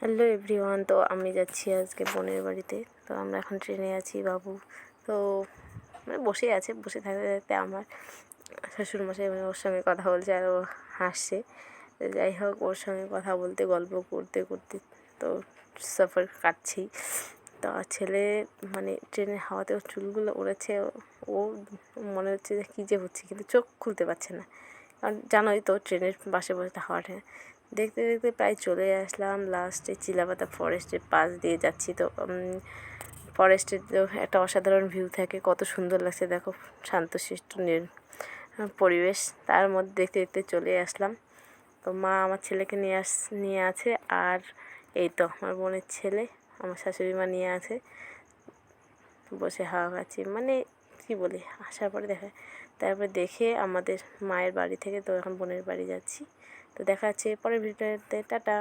Hello everyone, তো আমি যাচ্ছি আজকে বোনের বাড়িতে। তো আমরা এখন ট্রেনে আছি। বাবু তো বসেই আছে, বসে থাকতে থাকতে আমার শ্বশুরমশাই ওর সঙ্গে কথা বলছে আর ও হাসছে। তো যাই হোক, ওর সঙ্গে কথা বলতে গল্প করতে করতে তো সফর কাটছেই। তো ছেলে ট্রেনের হাওয়াতে ওর চুলগুলো উড়েছে। ও মনে হচ্ছে যে কী যে হচ্ছে, কিন্তু চোখ খুলতে পারছে না, কারণ জানোই তো ট্রেনের বাসে বসে হাওয়াটা দেখতে দেখতে প্রায় চলে আসলাম লাস্টে চিলাপাতা ফরেস্টের পাশ দিয়ে যাচ্ছি। তো ফরেস্টের তো একটা অসাধারণ ভিউ থাকে, কত সুন্দর লাগছে দেখো, শান্তশিষ্ট পরিবেশ। তার মধ্যে দেখতে দেখতে চলে আসলাম। তো মা আমার ছেলেকে নিয়ে আছে, আর এই তো আমার বোনের ছেলে আমার শাশুড়ি মা নিয়ে আছে, বসে হাওয়া খাচ্ছি। কী বলি, আসার পরে তারপরে দেখে আমাদের মায়ের বাড়ি থেকে তো এখন বোনের বাড়ি যাচ্ছি। তো দেখা হচ্ছে পরের ভিডিওতে, টাটা।